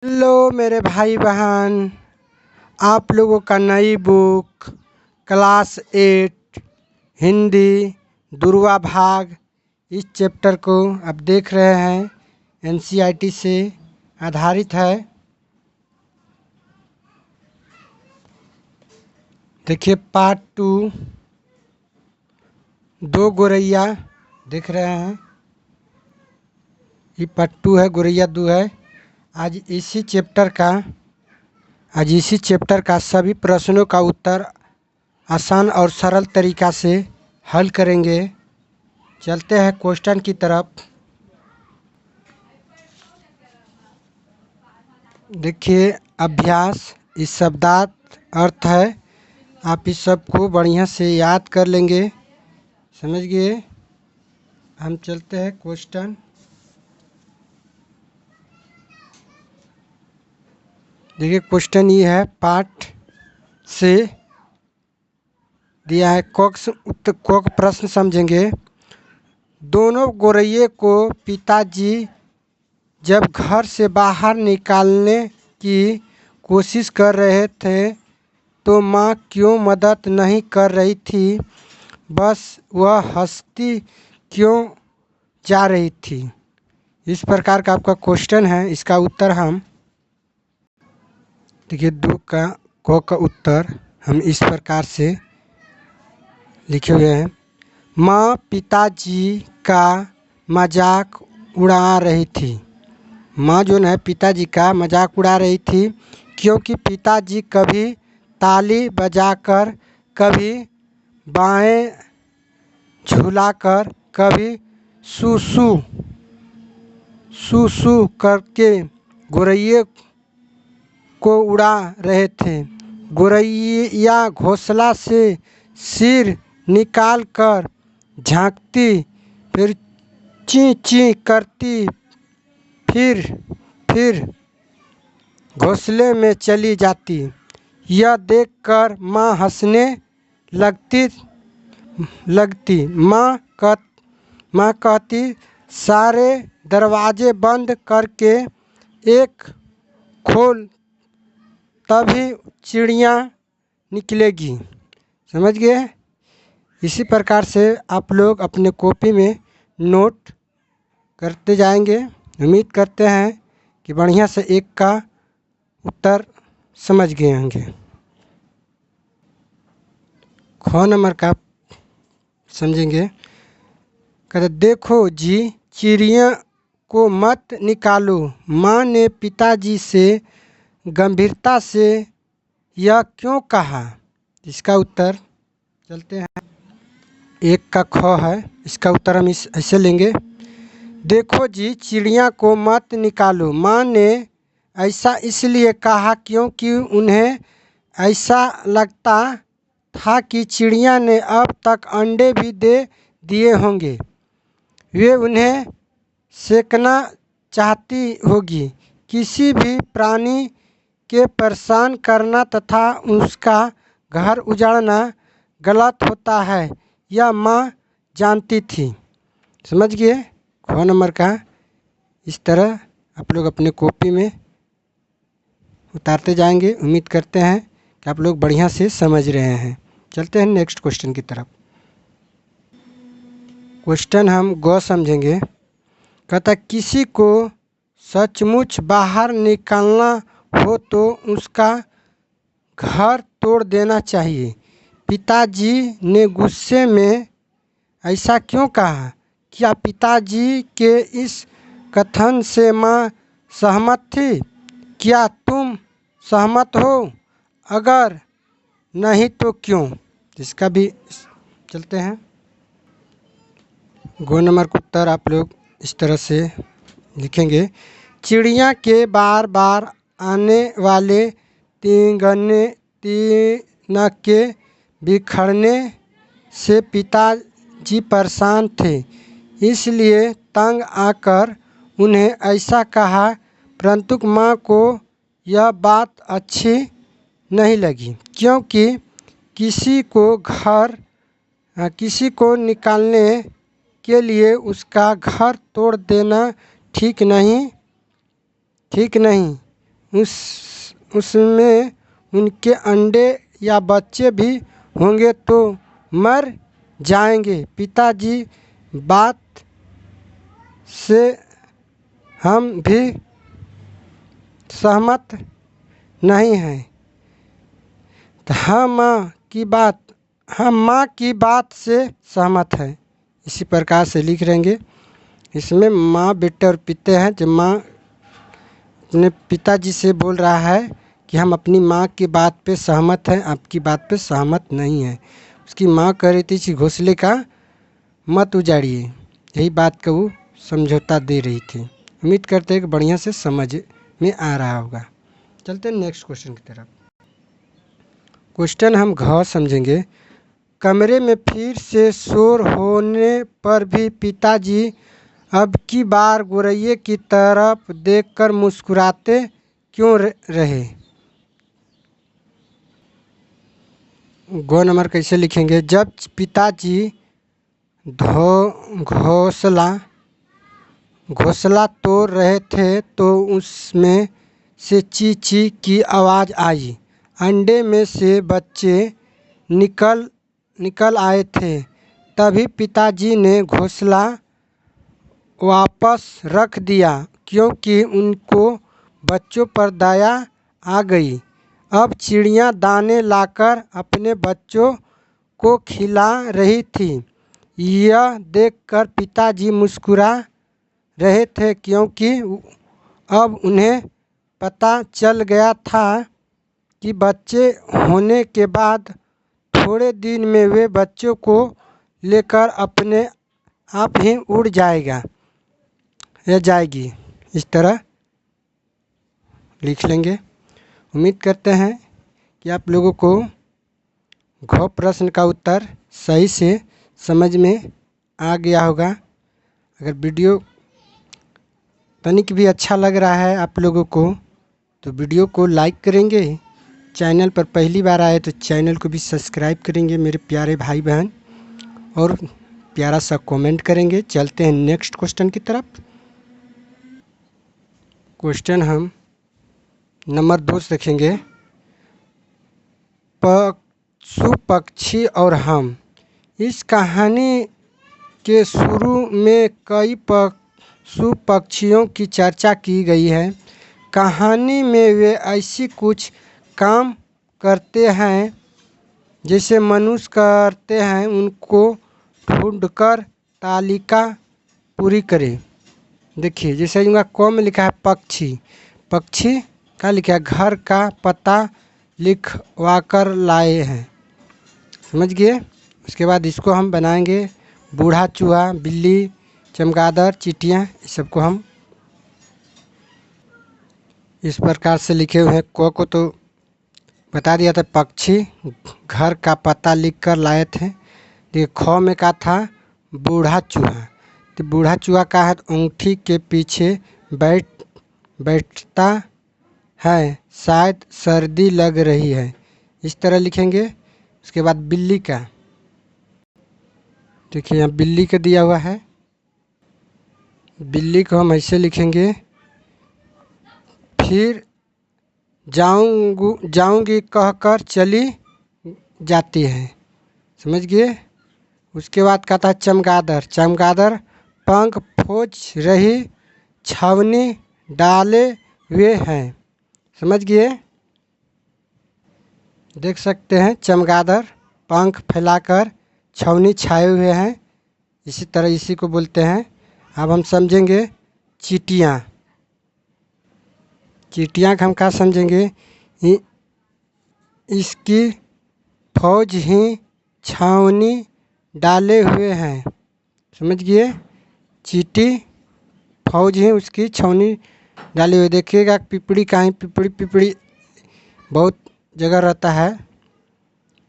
Hello मेरे भाई बहन, आप लोगों का नई बुक क्लास 8 हिंदी दुर्वा भाग इस चैप्टर को अब देख रहे हैं। एनसीईआरटी से आधारित है। देखिए पार्ट 2 दो गोरैया देख रहे हैं। ये पार्ट 2 है, गोरैया 2 है। आज इसी चैप्टर का सभी प्रश्नों का उत्तर आसान और सरल तरीक़ा से हल करेंगे। चलते हैं क्वेश्चन की तरफ। देखिए अभ्यास, इस शब्दार्थ अर्थ है। आप इस सब को बढ़िया से याद कर लेंगे, समझ गए। हम चलते हैं क्वेश्चन। देखिए क्वेश्चन ये है, पाठ से दिया है। कोक प्रश्न समझेंगे। दोनों गोरैये को पिताजी जब घर से बाहर निकालने की कोशिश कर रहे थे तो माँ क्यों मदद नहीं कर रही थी? बस वह हंसती क्यों जा रही थी? इस प्रकार का आपका क्वेश्चन है। इसका उत्तर हम देखिए को का उत्तर हम इस प्रकार से लिखे हुए हैं। माँ पिताजी का मजाक उड़ा रही थी। माँ जो है पिताजी का मजाक उड़ा रही थी, क्योंकि पिताजी कभी ताली बजाकर, कभी बाएं झुलाकर, कभी सूसू सूसू करके गोरैये को उड़ा रहे थे। गोरैया घोंसला से सिर निकाल कर झांकती, फिर ची ची करती, फिर घोंसले में चली जाती। यह देखकर माँ हंसने लगती। माँ कहती, सारे दरवाजे बंद करके एक खोल, तभी चिड़िया निकलेगी। समझ गए। इसी प्रकार से आप लोग अपने कॉपी में नोट करते जाएंगे। उम्मीद करते हैं कि बढ़िया से एक का उत्तर समझ गए होंगे। ख नंबर का समझेंगे। कहते, देखो जी, चिड़िया को मत निकालो। माँ ने पिताजी से गंभीरता से यह क्यों कहा? इसका उत्तर चलते हैं। एक का ख है, इसका उत्तर हम ऐसे लेंगे। देखो जी, चिड़िया को मत निकालो। माँ ने ऐसा इसलिए कहा क्योंकि उन्हें ऐसा लगता था कि चिड़िया ने अब तक अंडे भी दे दिए होंगे। वे उन्हें सेकना चाहती होगी। किसी भी प्राणी के परेशान करना तथा उसका घर उजाड़ना गलत होता है, यह माँ जानती थी। समझ गए। ख नंबर का इस तरह आप लोग अपने कॉपी में उतारते जाएंगे। उम्मीद करते हैं कि आप लोग बढ़िया से समझ रहे हैं। चलते हैं नेक्स्ट क्वेश्चन की तरफ। क्वेश्चन हम ग समझेंगे। कहता, किसी को सचमुच बाहर निकालना हो तो उसका घर तोड़ देना चाहिए। पिताजी ने गुस्से में ऐसा क्यों कहा? क्या पिताजी के इस कथन से माँ सहमत थी? क्या तुम सहमत हो? अगर नहीं तो क्यों? इसका भी चलते हैं। गो नंबर का उत्तर आप लोग इस तरह से लिखेंगे। चिड़िया के बार बार आने वाले तिनके बिखरने से पिताजी परेशान थे, इसलिए तंग आकर उन्हें ऐसा कहा। परंतु माँ को यह बात अच्छी नहीं लगी, क्योंकि किसी को निकालने के लिए उसका घर तोड़ देना ठीक नहीं। उसमें उनके अंडे या बच्चे भी होंगे तो मर जाएंगे। पिताजी बात से हम भी सहमत नहीं हैं। तो हम माँ की बात से सहमत हैं। इसी प्रकार से लिख रहेंगे। इसमें माँ बेटे और पिता हैं। जब माँ अपने पिताजी से बोल रहा है कि हम अपनी माँ की बात पे सहमत हैं, आपकी बात पे सहमत नहीं हैं। उसकी माँ कह रही थी कि घोंसले का मत उजाड़िए, यही बात का वो समझौता दे रही थी। उम्मीद करते हैं कि बढ़िया से समझ में आ रहा होगा। चलते हैं नेक्स्ट क्वेश्चन की तरफ। क्वेश्चन हम घ समझेंगे। कमरे में फिर से शोर होने पर भी पिताजी अब की बार गोरैये की तरफ देखकर मुस्कुराते क्यों रहे? गो नंबर कैसे लिखेंगे? जब पिताजी घोंसला तोड़ रहे थे तो उसमें से ची ची की आवाज़ आई। अंडे में से बच्चे निकल आए थे। तभी पिताजी ने घोंसला वापस रख दिया क्योंकि उनको बच्चों पर दया आ गई। अब चिड़िया दाने लाकर अपने बच्चों को खिला रही थी। यह देखकर पिताजी मुस्कुरा रहे थे क्योंकि अब उन्हें पता चल गया था कि बच्चे होने के बाद थोड़े दिन में वे बच्चों को लेकर अपने आप ही उड़ जाएगा या जाएगी। इस तरह लिख लेंगे। उम्मीद करते हैं कि आप लोगों को घ प्रश्न का उत्तर सही से समझ में आ गया होगा। अगर वीडियो तनिक भी अच्छा लग रहा है आप लोगों को तो वीडियो को लाइक करेंगे। चैनल पर पहली बार आए तो चैनल को भी सब्सक्राइब करेंगे मेरे प्यारे भाई बहन, और प्यारा सा कमेंट करेंगे। चलते हैं नेक्स्ट क्वेश्चन की तरफ। क्वेश्चन हम नंबर 2 देखेंगे। पशु पक्षी और हम। इस कहानी के शुरू में कई पशु पक्षियों की चर्चा की गई है। कहानी में वे ऐसी कुछ काम करते हैं जैसे मनुष्य करते हैं, उनको ढूंढकर तालिका पूरी करें। देखिए जैसे इनका क में लिखा है पक्षी, पक्षी का लिखा है घर का पता लिखवा कर लाए हैं। समझ गए? उसके बाद इसको हम बनाएंगे बूढ़ा चूहा, बिल्ली, चमगादड़, चींटियाँ, इस सबको हम इस प्रकार से लिखे हुए हैं। क को तो बता दिया था, पक्षी घर का पता लिख कर लाए थे। देखिए ख में का था बूढ़ा चूहा। तो बूढ़ा चूहा का है अंगूठी के पीछे बैठता है, शायद सर्दी लग रही है। इस तरह लिखेंगे। उसके बाद बिल्ली का, देखिए यहाँ बिल्ली का दिया हुआ है। बिल्ली को हम ऐसे लिखेंगे, फिर जाऊंगी कहकर चली जाती है। समझ गए? उसके बाद का था चमगादड़, चमगादड़ पंख फौज रही छावनी डाले हुए हैं। समझ गए? देख सकते हैं चमगादड़ पंख फैलाकर छावनी छाए हुए हैं। इसी तरह इसी को बोलते हैं। अब हम समझेंगे चींटियाँ। चींटियाँ का हम क्या समझेंगे? इसकी फौज ही छावनी डाले हुए हैं। समझ गए? चींटी फौज ही उसकी छावनी डाले हुए। देखिएगा पिपड़ी कहीं पिपड़ी बहुत जगह रहता है,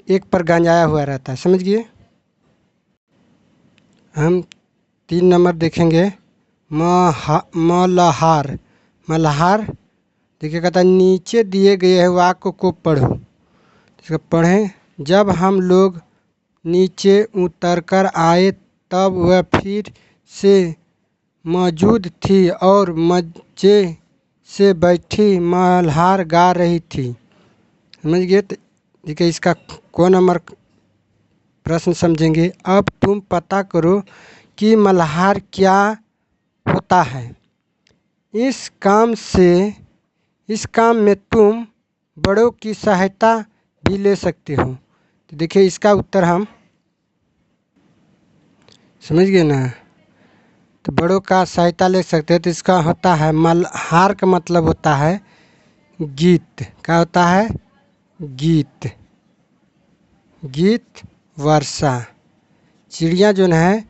एक पर गंजाया हुआ रहता है। समझ गए? हम 3 नंबर देखेंगे मल्हार। मल्हार देखिए कहता है नीचे दिए गए है वाक्य को पढ़ो। इसको पढ़ें। जब हम लोग नीचे उतरकर आए तब वह फिर से मौजूद थी और मज़े से बैठी मल्हार गा रही थी। समझ गए? तो देखिए इसका कौन नंबर प्रश्न समझेंगे। अब तुम पता करो कि मल्हार क्या होता है। इस काम में तुम बड़ों की सहायता भी ले सकते हो। तो देखिए इसका उत्तर हम समझ गए ना। तो बड़ों का सहायता ले सकते हैं। तो इसका होता है मल्हार का मतलब होता है गीत। क्या होता है? गीत। गीत वर्षा। चिड़िया जो है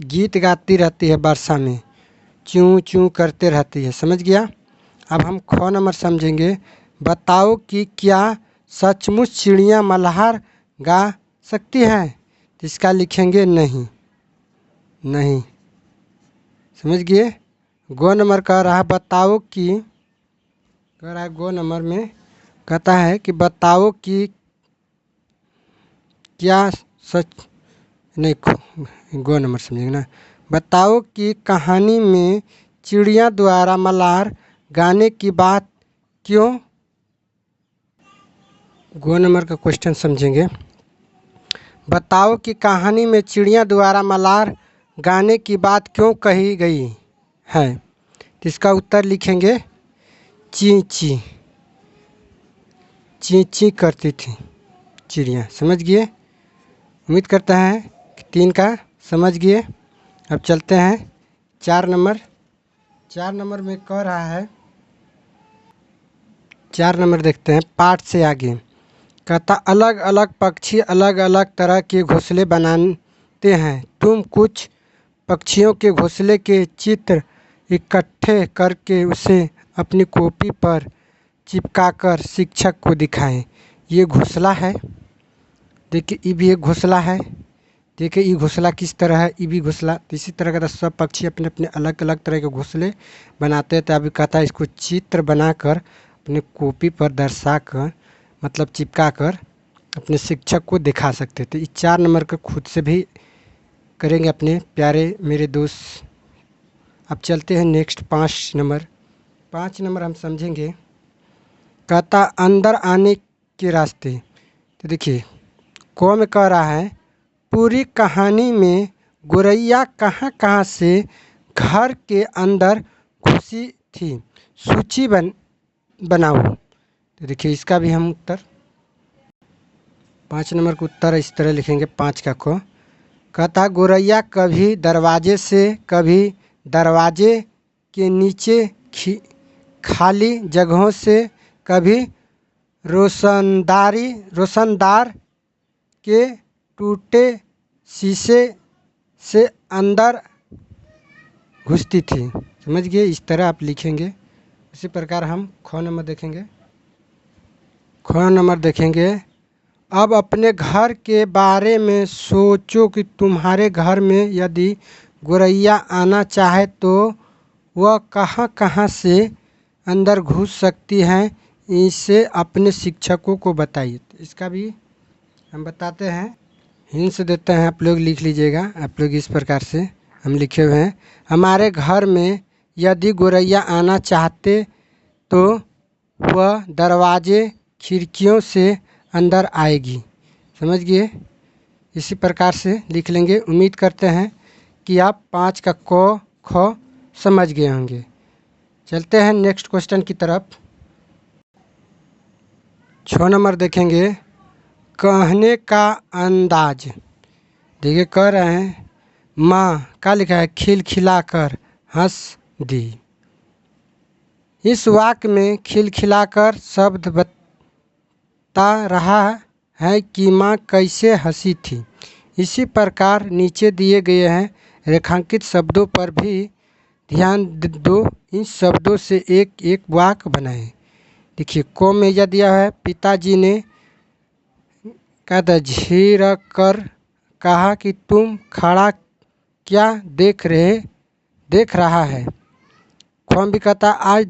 गीत गाती रहती है वर्षा में, चूँ चूँ करते रहती है। समझ गया? अब हम ख नंबर समझेंगे। बताओ कि क्या सचमुच चिड़िया मल्हार गा सकती हैं? तो इसका लिखेंगे नहीं। नहीं। समझ गए? गो नंबर कह रहा है बताओ कि, कह रहा है गो नंबर में कहता है कि बताओ कि क्या सच, नहीं गो नंबर समझेंगे ना। बताओ कि कहानी में चिड़िया द्वारा मल्हार गाने की बात क्यों, गो नंबर का क्वेश्चन समझेंगे। बताओ कि कहानी में चिड़िया द्वारा मल्हार गाने की बात क्यों कही गई है? तो इसका उत्तर लिखेंगे ची ची। ची ची करती थी चिड़िया। समझ गए? उम्मीद करता है कि 3 का समझ गए। अब चलते हैं 4 नंबर। 4 नंबर में कह रहा है, 4 नंबर देखते हैं पाठ से आगे। कहता अलग अलग पक्षी अलग अलग तरह के घोंसले बनाते हैं। तुम कुछ पक्षियों के घोंसले के चित्र इकट्ठे करके उसे अपनी कॉपी पर चिपकाकर शिक्षक को दिखाएं। ये घोंसला है। देखिए ये भी एक घोंसला है। देखिए ये घोंसला किस तरह है, ये भी घोंसला। तो इसी तरह का सब पक्षी अपने अपने अलग अलग तरह के घोंसले बनाते हैं। तो अभी कहता है इसको चित्र बनाकर अपने कॉपी पर दर्शा कर, मतलब चिपका कर अपने शिक्षक को दिखा सकते थे। इस 4 नंबर का खुद से भी करेंगे अपने प्यारे मेरे दोस्त। अब चलते हैं नेक्स्ट 5 नंबर। 5 नंबर हम समझेंगे। कहता अंदर आने के रास्ते। तो देखिए को में कह रहा है पूरी कहानी में गोरैया कहाँ कहाँ से घर के अंदर घुसी थी, सूची बनाओ। तो देखिए इसका भी हम उत्तर 5 नंबर का उत्तर इस तरह लिखेंगे। 5 का को कहता गोरैया कभी दरवाजे से, कभी दरवाजे के नीचे खाली जगहों से, कभी रोशनदार के टूटे शीशे से अंदर घुसती थी। समझ गए? इस तरह आप लिखेंगे। इसी प्रकार हम ख नंबर देखेंगे। ख नंबर देखेंगे। अब अपने घर के बारे में सोचो कि तुम्हारे घर में यदि गोरैया आना चाहे तो वह कहाँ कहाँ से अंदर घुस सकती हैं, इसे अपने शिक्षकों को बताइए। तो इसका भी हम बताते हैं, हिंस देते हैं, आप लोग लिख लीजिएगा। आप लोग इस प्रकार से हम लिखे हुए हैं। हमारे घर में यदि गोरैया आना चाहते तो वह दरवाजे खिड़कियों से अंदर आएगी। समझ गए? इसी प्रकार से लिख लेंगे। उम्मीद करते हैं कि आप 5 का क ख समझ गए होंगे। चलते हैं नेक्स्ट क्वेश्चन की तरफ। 6 नंबर देखेंगे। कहने का अंदाज। देखिए कह रहे हैं माँ का लिखा है खिलखिलाकर हंस दी। इस वाक्य में खिलखिलाकर शब्द बता रहा है कि माँ कैसे हंसी थी। इसी प्रकार नीचे दिए गए हैं रेखांकित शब्दों पर भी ध्यान दो। इन शब्दों से एक एक वाक्य बनाएं। देखिए को में यह दिया है पिताजी ने कहा था झिरक कर कहा कि तुम खड़ा क्या देख रहा है। खोम भी कहता आज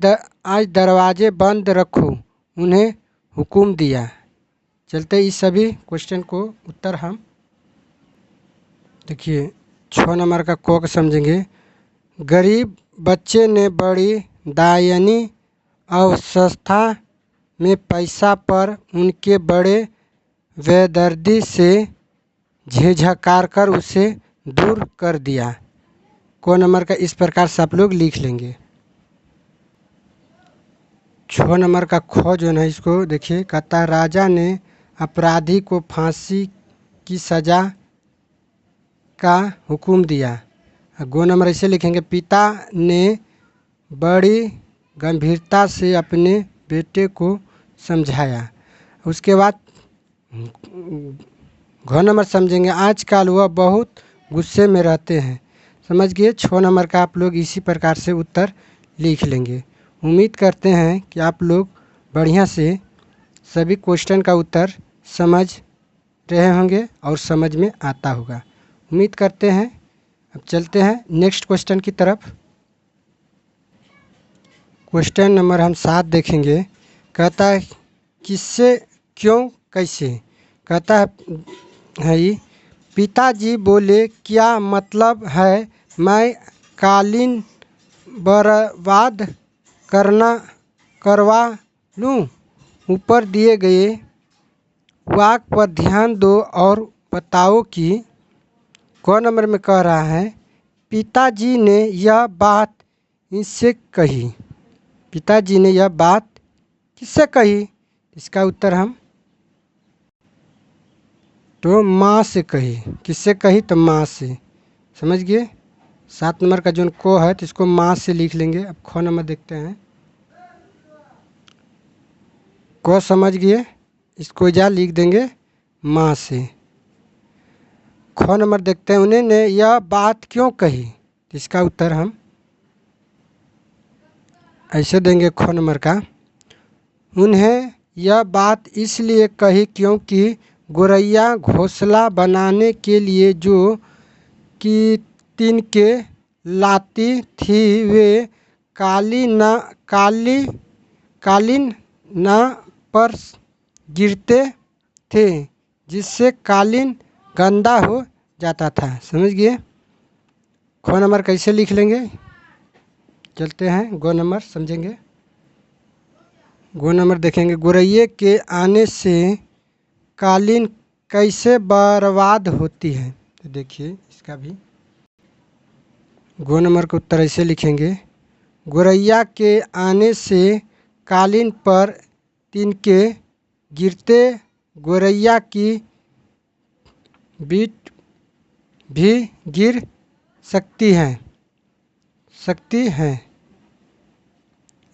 दरवाजे बंद रखो, उन्हें हुक्म दिया। चलते इस सभी क्वेश्चन को उत्तर हम देखिए 6 नंबर का को समझेंगे। गरीब बच्चे ने बड़ी दायनी अवस्था में पैसा पर उनके बड़े बेदर्दी से झिझकार कर उसे दूर कर दिया। को नंबर का इस प्रकार से आप लोग लिख लेंगे। 6 नंबर का खो जो है इसको देखिए, कहता है राजा ने अपराधी को फांसी की सज़ा का हुक्म दिया। गो नंबर ऐसे लिखेंगे, पिता ने बड़ी गंभीरता से अपने बेटे को समझाया। उसके बाद घ नंबर समझेंगे, आजकल वह बहुत गुस्से में रहते हैं। समझ गए। 6 नंबर का आप लोग इसी प्रकार से उत्तर लिख लेंगे। उम्मीद करते हैं कि आप लोग बढ़िया से सभी क्वेश्चन का उत्तर समझ रहे होंगे और समझ में आता होगा। उम्मीद करते हैं। अब चलते हैं नेक्स्ट क्वेश्चन की तरफ। क्वेश्चन नंबर हम 7 देखेंगे। कहता है किससे क्यों कैसे। कहता है ये, पिताजी बोले क्या मतलब है मैं कालीन बर्बाद करवा लूँ। ऊपर दिए गए वाक्य पर ध्यान दो और बताओ कि कौन नंबर में कह रहा है पिताजी ने यह बात इससे कही। पिताजी ने यह बात किससे कही। इसका उत्तर हम तो माँ से कही। किससे कही तो माँ से। समझ गए। 7 नंबर का जो को है तो इसको माँ से लिख लेंगे। अब ख नंबर देखते हैं। को समझ गए, इसको जा लिख देंगे माँ से। ख नंबर देखते हैं, उन्होंने यह बात क्यों कही। इसका उत्तर हम ऐसे देंगे ख नंबर का, उन्हें यह बात इसलिए कही क्योंकि गोरैया घोंसला बनाने के लिए जो कि तिनके लाती थी वे कालीन न पर गिरते थे जिससे कालीन गंदा हो जाता था। समझ गए। ख नंबर कैसे लिख लेंगे। चलते हैं गो नंबर समझेंगे। गो नंबर देखेंगे, गोरैये के आने से कालीन कैसे बर्बाद होती है। तो देखिए इसका भी गो नंबर का उत्तर ऐसे लिखेंगे, गोरैया के आने से कालीन पर तिनके गिरते गोरैया की बीट भी गिर सकती हैं।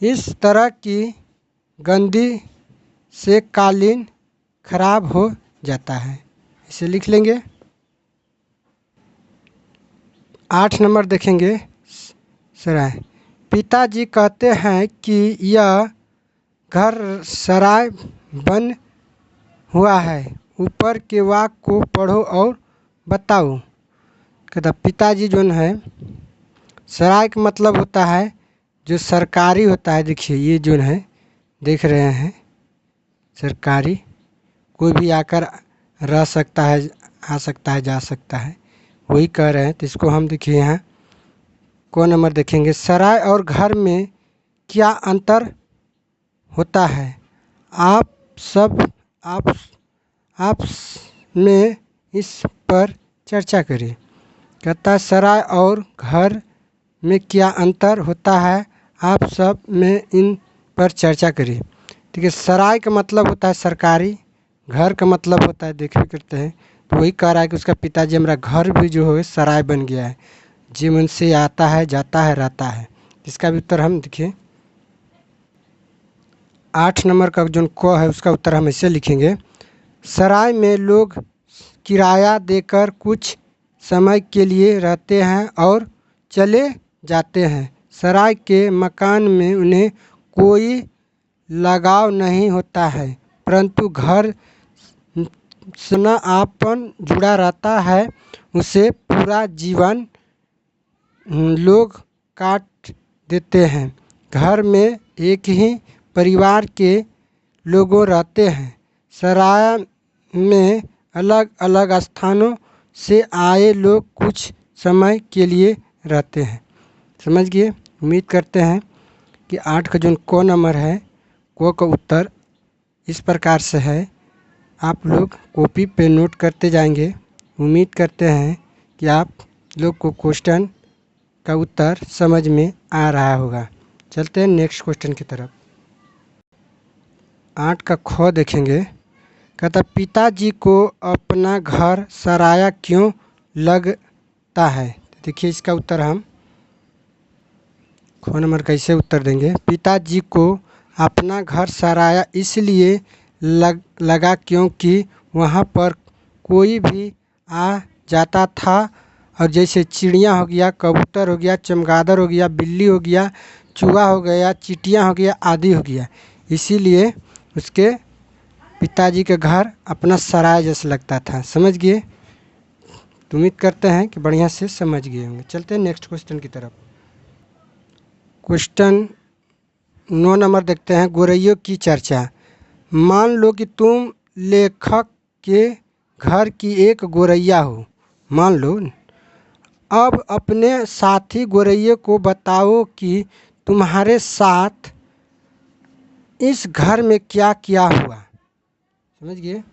इस तरह की गंदी से कालीन खराब हो जाता है। इसे लिख लेंगे। 8 नंबर देखेंगे। सराय, पिताजी कहते हैं कि यह घर सराय बन हुआ है। ऊपर के वाक्य को पढ़ो और बताओ। कहता पिताजी जो है, सराय का मतलब होता है जो सरकारी होता है। देखिए ये जो है देख रहे हैं सरकारी, कोई भी आकर रह सकता है, आ सकता है, जा सकता है, वही कह रहे हैं। तो इसको हम देखिए यहाँ को नंबर देखेंगे, सराय और घर में क्या अंतर होता है। आप में इस पर चर्चा करें। कहता सराय और घर में क्या अंतर होता है, आप सब में इन पर चर्चा करें। ठीक है। सराय का मतलब होता है सरकारी, घर का मतलब होता है देखिए करते हैं। तो वही कह रहा है कि उसका पिताजी हमारा घर भी जो है सराय बन गया है, जीवन से आता है, जाता है, रहता है। इसका भी उत्तर हम देखिए 8 नंबर का जो क है उसका उत्तर हम ऐसे लिखेंगे, सराय में लोग किराया देकर कुछ समय के लिए रहते हैं और चले जाते हैं। सराय के मकान में उन्हें कोई लगाव नहीं होता है, परंतु घर से न आपन जुड़ा रहता है। उसे पूरा जीवन लोग काट देते हैं। घर में एक ही परिवार के लोगों रहते हैं। सराय में अलग अलग स्थानों से आए लोग कुछ समय के लिए रहते हैं। समझ गए। उम्मीद करते हैं कि 8 का जो क नंबर है, क का उत्तर इस प्रकार से है। आप लोग कॉपी पे नोट करते जाएंगे। उम्मीद करते हैं कि आप लोग को क्वेश्चन का उत्तर समझ में आ रहा होगा। चलते हैं नेक्स्ट क्वेश्चन की तरफ। 8 का ख देखेंगे। कहता पिताजी को अपना घर सराया क्यों लगता है। देखिए इसका उत्तर हम ख नंबर कैसे उत्तर देंगे। पिताजी को अपना घर सराया इसलिए लगा क्योंकि वहाँ पर कोई भी आ जाता था, और जैसे चिड़िया हो गया, कबूतर हो गया, चमगादड़ हो गया, बिल्ली हो गया, चूहा हो गया, चींटियाँ हो गया आदि हो गया, इसीलिए उसके पिताजी के घर अपना सराय जैसा लगता था। समझ गए। तो उम्मीद करते हैं कि बढ़िया से समझ गए होंगे। चलते हैं नेक्स्ट क्वेश्चन की तरफ। क्वेश्चन 9 नंबर देखते हैं। गोरैयों की चर्चा। मान लो कि तुम लेखक के घर की एक गोरैया हो। मान लो। अब अपने साथी गोरैये को बताओ कि तुम्हारे साथ इस घर में क्या क्या हुआ। समझ गए।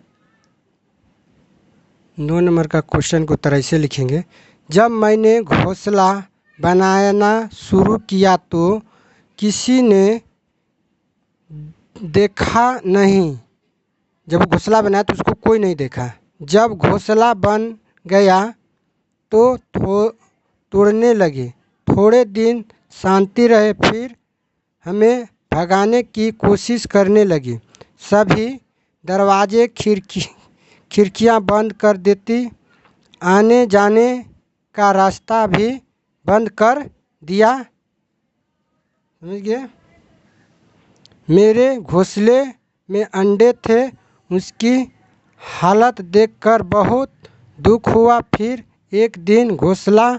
9 नंबर का क्वेश्चन को उत्तर ऐसे लिखेंगे। जब मैंने घोंसला बनाना शुरू किया तो किसी ने देखा नहीं। जब घोंसला बनाया तो उसको कोई नहीं देखा। जब घोंसला बन गया तो तोड़ने लगे। थोड़े दिन शांति रहे, फिर हमें भगाने की कोशिश करने लगे। सभी दरवाजे खिड़कियां बंद कर देती, आने जाने का रास्ता भी बंद कर दिया। समझ गए। मेरे घोंसले में अंडे थे, उसकी हालत देखकर बहुत दुख हुआ। फिर एक दिन घोंसला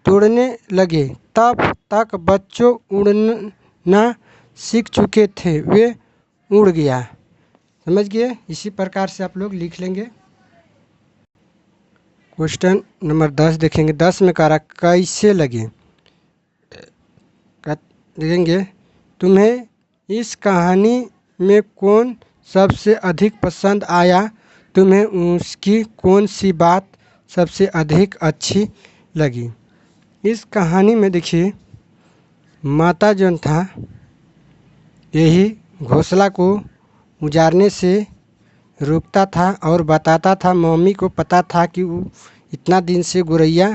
तोड़ने लगे, तब तक बच्चों उड़ना सीख चुके थे, वे उड़ गया। समझ गए। इसी प्रकार से आप लोग लिख लेंगे। क्वेश्चन नंबर 10 देखेंगे। 10 में कह रहा कैसे लगे। देखेंगे तुम्हें इस कहानी में कौन सबसे अधिक पसंद आया, तुम्हें उसकी कौन सी बात सबसे अधिक अच्छी लगी। इस कहानी में देखिए माता जौन था यही घोंसला को उजाड़ने से रोकता था और बताता था। मम्मी को पता था कि वो इतना दिन से गोरैया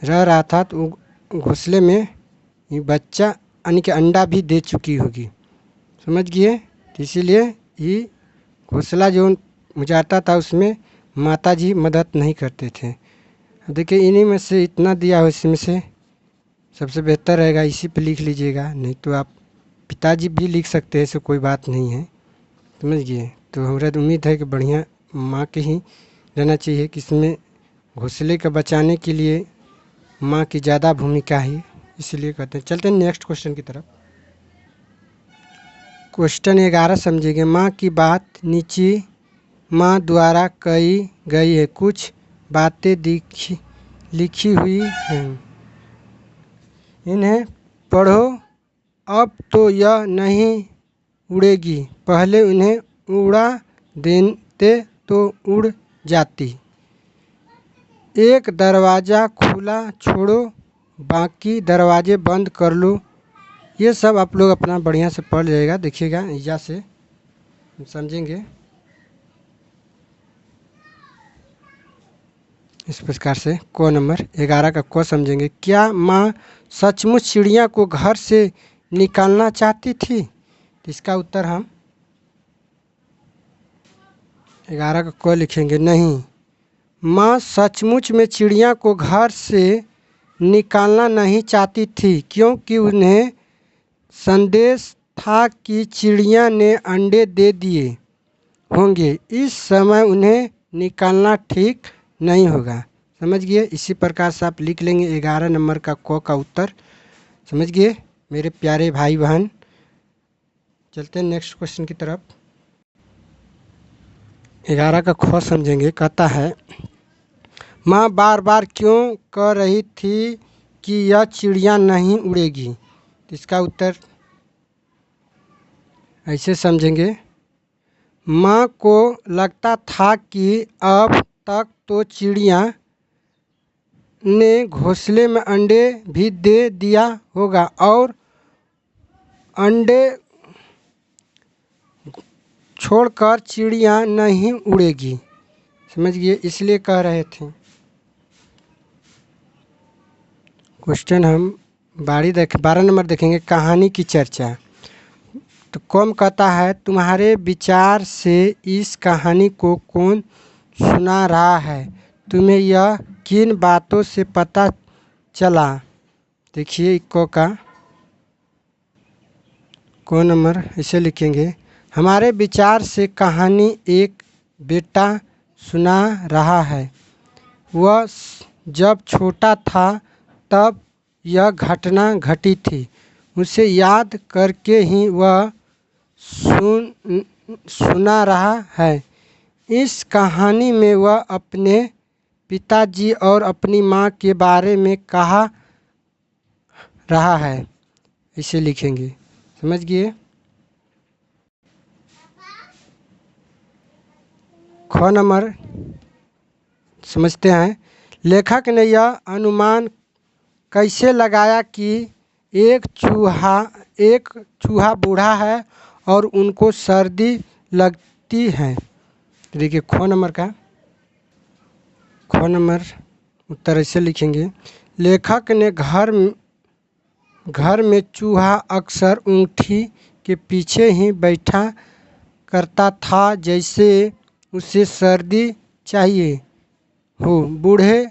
रह रहा था तो घोंसले में ये बच्चा यानी कि अंडा भी दे चुकी होगी। समझ गए। तो इसीलिए ये घोंसला जो उजाड़ता था उसमें माताजी मदद नहीं करते थे। देखिए इन्हीं में से इतना दिया हो, इसमें से सबसे बेहतर रहेगा इसी पे लिख लीजिएगा, नहीं तो आप पिताजी भी लिख सकते हैं, ऐसे कोई बात नहीं है। समझ गए। तो हमारा तो उम्मीद है कि बढ़िया माँ के ही रहना चाहिए कि इसमें घोंसले का बचाने के लिए माँ की ज़्यादा भूमिका है, इसलिए कहते हैं। चलते हैं नेक्स्ट क्वेश्चन की तरफ। क्वेश्चन 11 समझिएगा। माँ की बात नीचे माँ द्वारा कही गई है, कुछ बातें लिखी हुई हैं, इन्हें पढ़ो। अब तो यह नहीं उड़ेगी, पहले उन्हें उड़ा देते तो उड़ जाती। एक दरवाज़ा खुला छोड़ो, बाकी दरवाजे बंद कर लो। ये सब आप लोग अपना बढ़िया से पढ़ जाएगा। देखिएगा ईजा से समझेंगे। इस प्रकार से क नंबर 11 का क समझेंगे। क्या माँ सचमुच चिड़िया को घर से निकालना चाहती थी। तो इसका उत्तर हम 11 का क लिखेंगे। नहीं, माँ सचमुच में चिड़िया को घर से निकालना नहीं चाहती थी, क्योंकि उन्हें संदेश था कि चिड़िया ने अंडे दे दिए होंगे, इस समय उन्हें निकालना ठीक नहीं होगा। समझ गए। इसी प्रकार से आप लिख लेंगे 11 नंबर का क का उत्तर। समझ गए मेरे प्यारे भाई बहन। चलते हैं नेक्स्ट क्वेश्चन की तरफ। 11 का ख समझेंगे। कहता है माँ बार बार क्यों कह रही थी कि यह चिड़िया नहीं उड़ेगी। तो इसका उत्तर ऐसे समझेंगे। माँ को लगता था कि अब तक तो चिड़िया ने घोंसले में अंडे भी दे दिया होगा और अंडे छोड़कर चिड़िया नहीं उड़ेगी। समझ गए, इसलिए कह रहे थे। क्वेश्चन हम 12 नंबर देखेंगे, कहानी की चर्चा। तो कौन कहता है, तुम्हारे विचार से इस कहानी को कौन सुना रहा है, तुम्हें यह किन बातों से पता चला। देखिए को नंबर इसे लिखेंगे, हमारे विचार से कहानी एक बेटा सुना रहा है। वह जब छोटा था तब यह घटना घटी थी, उसे याद करके ही वह सुना रहा है। इस कहानी में वह अपने पिताजी और अपनी माँ के बारे में कहा रहा है। इसे लिखेंगे। समझ गए। ख नंबर समझते हैं, लेखक ने यह अनुमान कैसे लगाया कि एक चूहा बूढ़ा है और उनको सर्दी लगती है। देखिए ख नंबर उत्तर ऐसे लिखेंगे, लेखक ने घर में चूहा अक्सर ऊँटी के पीछे ही बैठा करता था, जैसे उसे सर्दी चाहिए हो। बूढ़े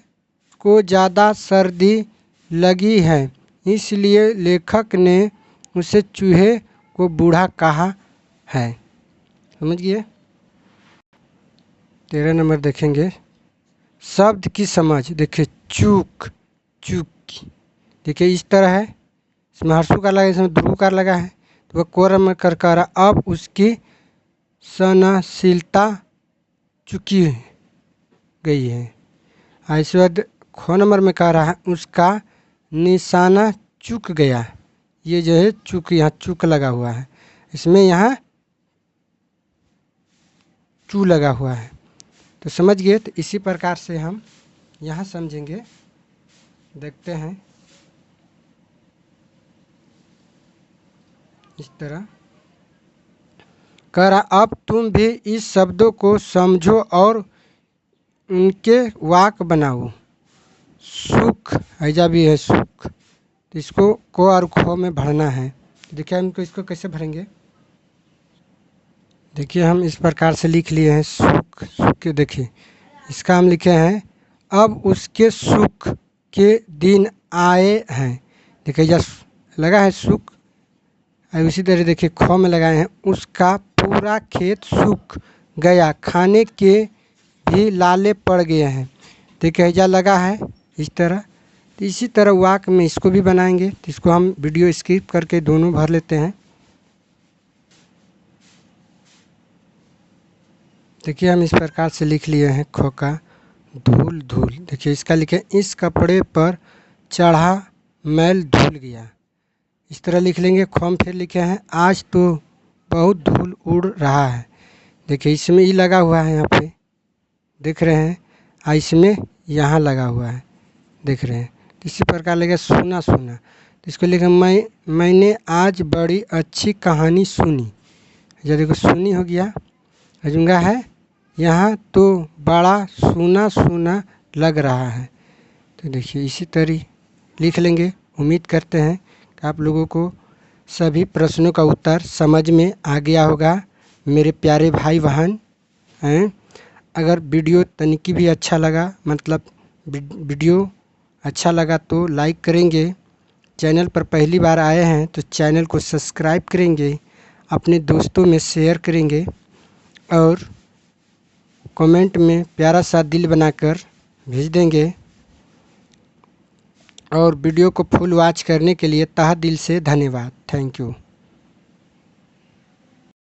को ज़्यादा सर्दी लगी है, इसलिए लेखक ने उसे चूहे को बूढ़ा कहा है। समझ गए। 13 नंबर देखेंगे, शब्द की समझ। देखिए चूक, देखिए इस तरह है, इसमें हर्षुकार लगा है, इसमें ध्रुवकार लगा है, तो वह कोरम कर रहा। अब उसकी सहनशीलता चुकी गई है। इसके बाद ख नंबर में कह रहा है, उसका निशाना चूक गया। ये जो है चूक, यहाँ चूक लगा हुआ है, इसमें यहाँ चू लगा हुआ है। तो समझ गए। तो इसी प्रकार से हम यहाँ समझेंगे। देखते हैं इस तरह कह रहा, अब तुम भी इस शब्दों को समझो और उनके वाक बनाओ। सुख, ऐजा भी है सुख, तो इसको को और खो में भरना है। देखिए हमको इसको कैसे भरेंगे। देखिए हम इस प्रकार से लिख लिए हैं, सुख के। देखिए इसका हम लिखे हैं, अब उसके सुख के दिन आए हैं। देखिए यह लगा है सुख, और उसी तरह देखिए ख में लगाए हैं, उसका पूरा खेत सूख गया, खाने के भी लाले पड़ गए हैं। देखिए ऐजा लगा है इस तरह। तो इसी तरह वाक में इसको भी बनाएंगे। तो इसको हम वीडियो स्किप करके दोनों भर लेते हैं। देखिए हम इस प्रकार से लिख लिए हैं, ख का धूल। देखिए इसका लिखे, इस कपड़े पर चढ़ा मैल धुल गया। इस तरह लिख लेंगे। ख में फिर लिखे हैं, आज तो बहुत धूल उड़ रहा है। देखिए इसमें ई लगा हुआ है, यहाँ पे देख रहे हैं, और इसमें यहाँ लगा हुआ है, देख रहे हैं। इसी प्रकार लगे सुना। तो इसको लिखे, मैंने आज बड़ी अच्छी कहानी सुनी। जब देखो सुनी हो गया, अजुंगा है, यहाँ तो बड़ा सुना लग रहा है। तो देखिए इसी तरह लिख लेंगे। उम्मीद करते हैं कि आप लोगों को सभी प्रश्नों का उत्तर समझ में आ गया होगा, मेरे प्यारे भाई बहन हैं। अगर वीडियो तनिकी भी अच्छा लगा, मतलब वीडियो अच्छा लगा तो लाइक करेंगे। चैनल पर पहली बार आए हैं तो चैनल को सब्सक्राइब करेंगे, अपने दोस्तों में शेयर करेंगे, और कमेंट में प्यारा सा दिल बनाकर भेज देंगे। और वीडियो को फुल वॉच करने के लिए तहे दिल से धन्यवाद। Thank you.